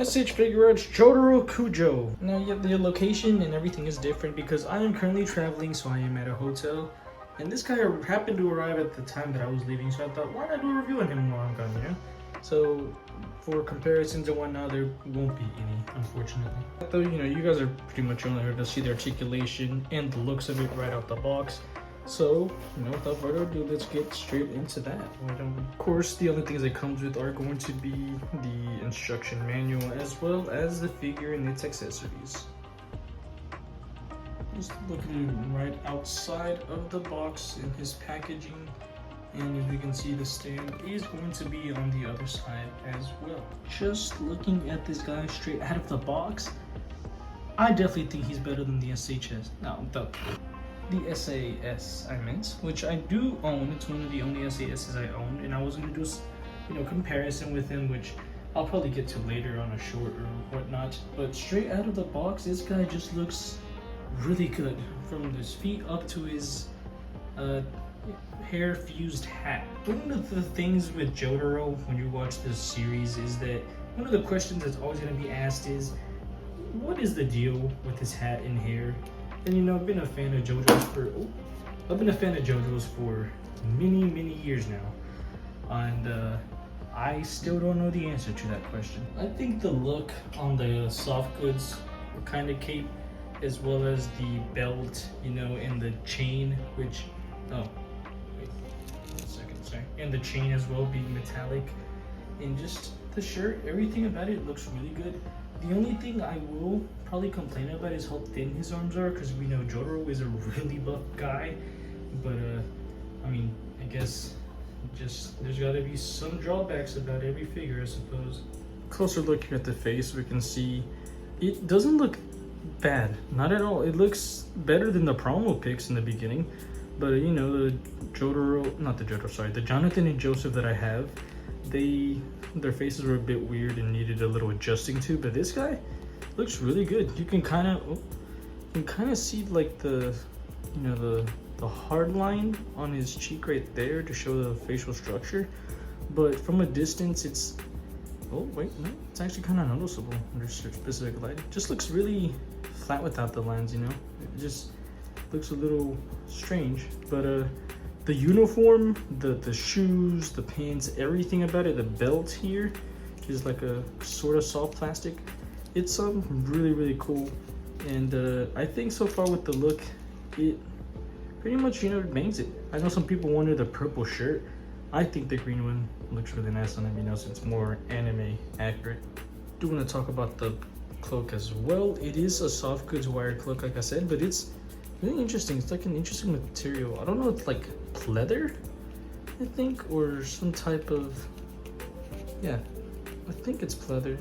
S.H.Figuarts Jotaro Kujo. Now, yeah, the location and everything is different because I am currently traveling, so I am at a hotel. And this guy happened to arrive at the time that I was leaving, so I thought, why not do a review on him while I'm gone, you know? So, for comparisons and whatnot, there won't be any, unfortunately. Though, you know, you guys are pretty much only here to see the articulation and the looks of it right out the box. So, you know, without further ado, let's get straight into that. Of course, the only things it comes with are going to be the instruction manual as well as the figure and its accessories. Just looking right outside of the box in his packaging, and as we can see, the stand is going to be on the other side as well. Just looking at this guy straight out of the box, I definitely think he's better than the SHS. No, the SAS I meant, which I do own. It's one of the only SASs I own, and I was going to do, you know, comparison with him, which I'll probably get to later on a short or whatnot. But straight out of the box, this guy just looks really good, from his feet up to his hair fused hat. One of the things with Jotaro when you watch this series is that one of the questions that's always going to be asked is, what is the deal with his hat and hair? And you know, I've been a fan of JoJo's for many years now, and I still don't know the answer to that question. I think the look on the soft goods kind of cape, as well as the belt, you know, and the chain, which, oh, wait, 1 second, sorry, and the chain as well being metallic, and just the shirt, everything about it looks really good. The only thing I will probably complain about is how thin his arms are, because we know Jotaro is a really buff guy, but I mean, I guess just there's got to be some drawbacks about every figure, I suppose. Closer look here at the face, we can see it doesn't look bad, not at all. It looks better than the promo pics in the beginning, but you know, the Jonathan and Joseph that I have, their faces were a bit weird and needed a little adjusting to, but this guy looks really good. You can kind of see like the, you know, the hard line on his cheek right there to show the facial structure, but from a distance it's, oh wait, no, it's actually kind of noticeable under specific light. It just looks really flat without the lines, you know. It just looks a little strange, but the uniform, the shoes, the pants, everything about it, the belt here is like a sort of soft plastic. It's really cool, and I think so far with the look, it pretty much, you know, bangs it. I know some people wanted the purple shirt. I think the green one looks really nice on him, you know, since it's more anime accurate. Do want to talk about the cloak as well. It is a soft goods wired cloak, like I said, but it's really interesting. It's like an interesting material. I don't know, it's like pleather, I think, or some type of, yeah, I think it's pleather.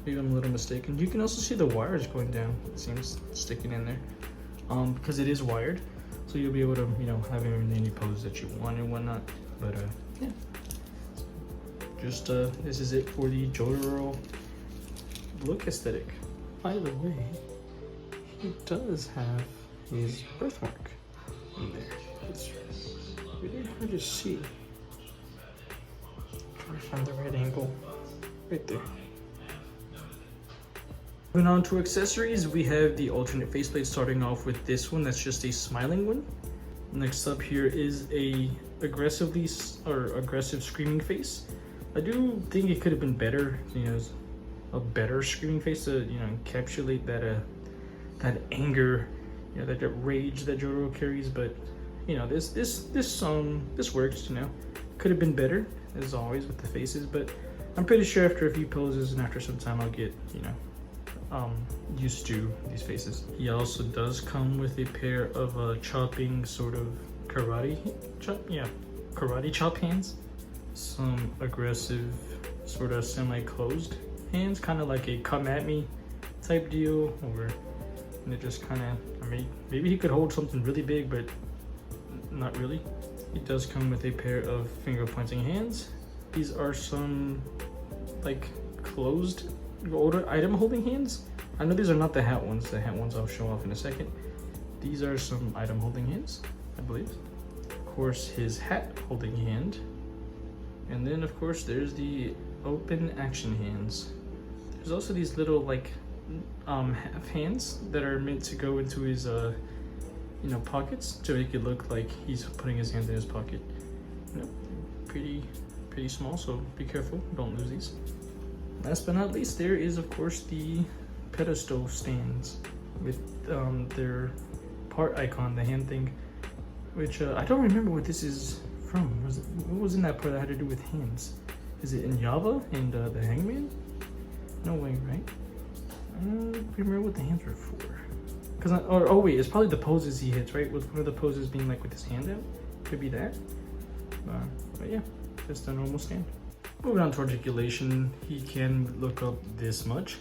Maybe I'm a little mistaken. You can also see the wires going down, it seems, sticking in there, because it is wired, so you'll be able to, you know, have him in any pose that you want and whatnot. But yeah, just this is it for the Jotaro look aesthetic. By the way, he does have his birthmark in there. It's really hard to see. Trying to find the right angle. Right there. Moving on to accessories, we have the alternate faceplate, starting off with this one that's just a smiling one. Next up here is a aggressive screaming face. I do think it could have been better, you know, a better screaming face to, you know, encapsulate that anger, you know, that rage that Jotaro carries. But you know, this works, you know. Could have been better, as always with the faces, but I'm pretty sure after a few poses and after some time I'll get, you know, used to these faces. He also does come with a pair of chopping sort of karate chop hands, some aggressive sort of semi-closed hands, kind of like a come at me type deal, or it just kind of, I mean, maybe he could hold something really big, but not really. It does come with a pair of finger pointing hands. These are some like closed older item holding hands. I know these are not the hat ones. The hat ones I'll show off in a second. These are some item holding hands, I believe. Of course, his hat holding hand. And then of course there's the open action hands. There's also these little like half hands that are meant to go into his you know, pockets to make it look like he's putting his hand in his pocket. You know, pretty small, so be careful, don't lose these. Last but not least, there is of course the pedestal stands with their part icon, the hand thing, which I don't remember what this is from. What was in that part that had to do with hands? Is it in Java and the hangman? No way, right? I don't remember what the hands were for. Oh wait, it's probably the poses he hits, right? With one of the poses being like with his hand out. Could be that. But yeah, just a normal stand. Moving on to articulation, he can look up this much.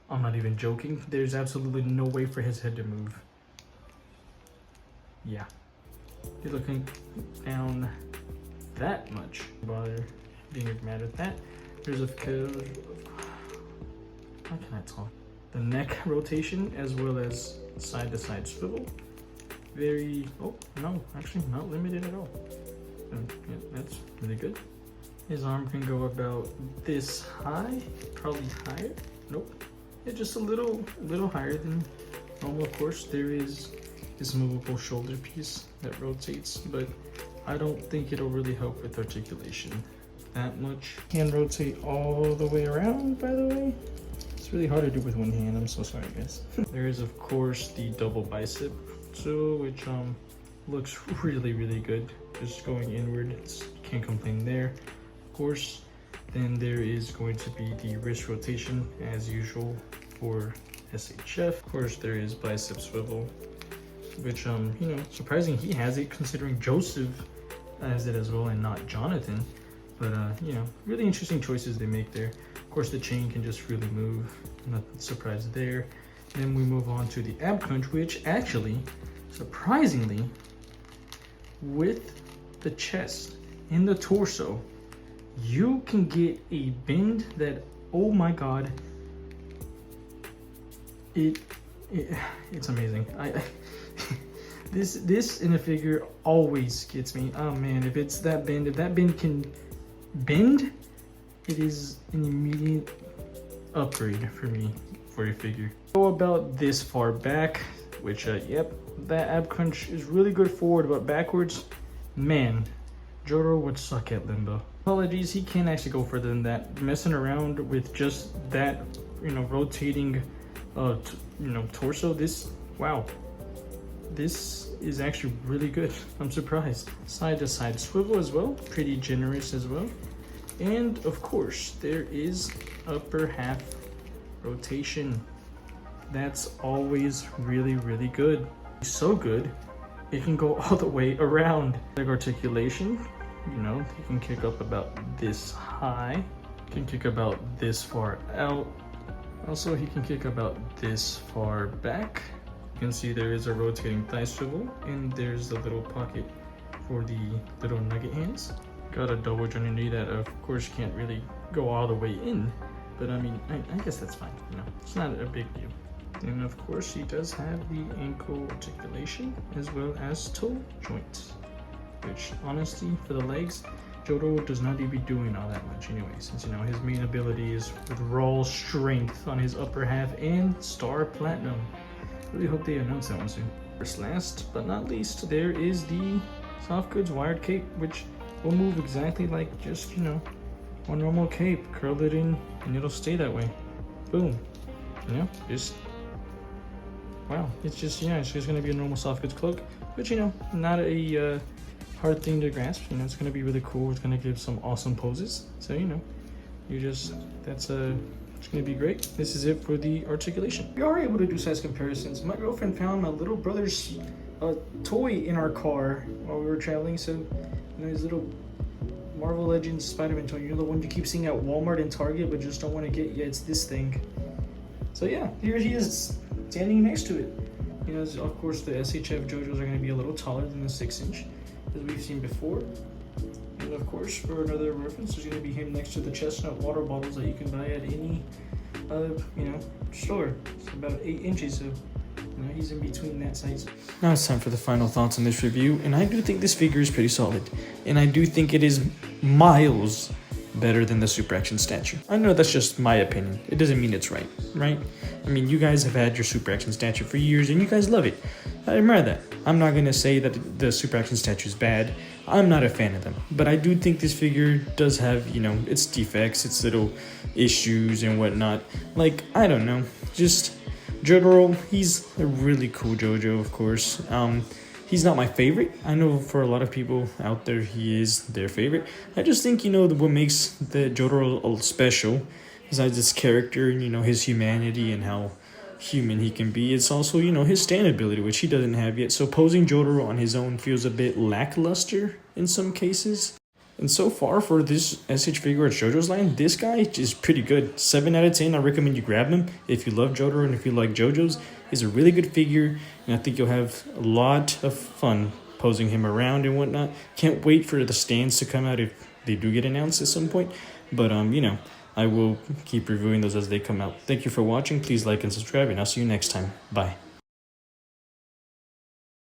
I'm not even joking. There's absolutely no way for his head to move. Yeah. You're looking down that much. Bother being mad at that. There's a how can I talk? The neck rotation as well as side to side swivel. Very, oh no, actually not limited at all. Yeah, that's really good. His arm can go about this high, probably higher. Nope, yeah, just a little higher than normal. Of course, there is this movable shoulder piece that rotates, but I don't think it'll really help with articulation that much. Can rotate all the way around, by the way. It's really hard to do with one hand, I'm so sorry guys. There is of course the double bicep tool, which looks really good. Just going inward, can't complain there. Of course, then there is going to be the wrist rotation as usual for SHF. Of course, there is bicep swivel, which you know, surprising he has it considering Joseph has it as well and not Jonathan. But you know, really interesting choices they make there. Of course, the chain can just really move, nothing surprised there. Then we move on to the ab crunch, which actually, surprisingly, with the chest and the torso, you can get a bend that, oh my god, it's amazing. This in a figure always gets me. Oh man, if that bend can bend, it is an immediate upgrade for me for a figure. Go about this far back, which yep, that ab crunch is really good forward, but backwards, man, Jotaro would suck at limbo. Apologies, he can't actually go further than that. Messing around with just that, you know, rotating you know, torso, wow, this is actually really good. I'm surprised. Side to side swivel as well, pretty generous as well. And of course, there is upper half rotation. That's always really good. So good, it can go all the way around. Leg articulation, you know, he can kick up about this high, can kick about this far out. Also, he can kick about this far back. You can see there is a rotating thigh swivel, and there's the little pocket for the little nugget hands. Got a double jointed knee that of course can't really go all the way in, but I mean, I guess that's fine, you know, it's not a big deal. And of course he does have the ankle articulation as well as toe joints, which honestly for the legs, Jotaro does not need to be doing all that much anyway, since you know his main ability is with raw strength on his upper half and star platinum. Really hope they announce that one soon. First, last but not least, there is the soft goods wired cape, which will move exactly like just, you know, one normal cape. Curl it in and it'll stay that way. Boom. You know, just wow. It's just, yeah, it's just gonna be a normal soft goods cloak, which, you know, not a hard thing to grasp. You know, it's gonna be really cool. It's gonna give some awesome poses. So, you know, you just, it's gonna be great. This is it for the articulation. We are able to do size comparisons. My girlfriend found my little brother's toy in our car while we were traveling. So, you know, his little Marvel Legends Spider-Man toy. You know, the one you keep seeing at Walmart and Target but just don't want to get. Yeah, it's this thing. So yeah, here he is standing next to it. You know, of course the SHF JoJos are going to be a little taller than the 6-inch as we've seen before. And of course, for another reference, there's going to be him next to the chestnut water bottles that you can buy at any, you know, store. It's about 8 inches, so you know, he's in between that size. Now it's time for the final thoughts on this review, and I do think this figure is pretty solid, and I do think it is miles better than the Super Action statue. I know that's just my opinion. It doesn't mean it's right? I mean, you guys have had your Super Action statue for years and you guys love it. I admire that. I'm not gonna say that the Super Action statue is bad. I'm not a fan of them, but I do think this figure does have, you know, its defects, its little issues and whatnot. Like, I don't know, just Jotaro, he's a really cool JoJo, of course. He's not my favorite. I know for a lot of people out there, he is their favorite. I just think, you know, what makes the Jotaro special, besides his character, you know, his humanity and how human he can be, it's also, you know, his stand ability, which he doesn't have yet. So posing Jotaro on his own feels a bit lackluster in some cases. And so far for this S.H.Figuarts JoJo's line, this guy is pretty good. 7 out of 10, I recommend you grab him. If you love Jotaro and if you like JoJo's, he's a really good figure. And I think you'll have a lot of fun posing him around and whatnot. Can't wait for the stands to come out if they do get announced at some point. But, you know, I will keep reviewing those as they come out. Thank you for watching. Please like and subscribe, and I'll see you next time. Bye.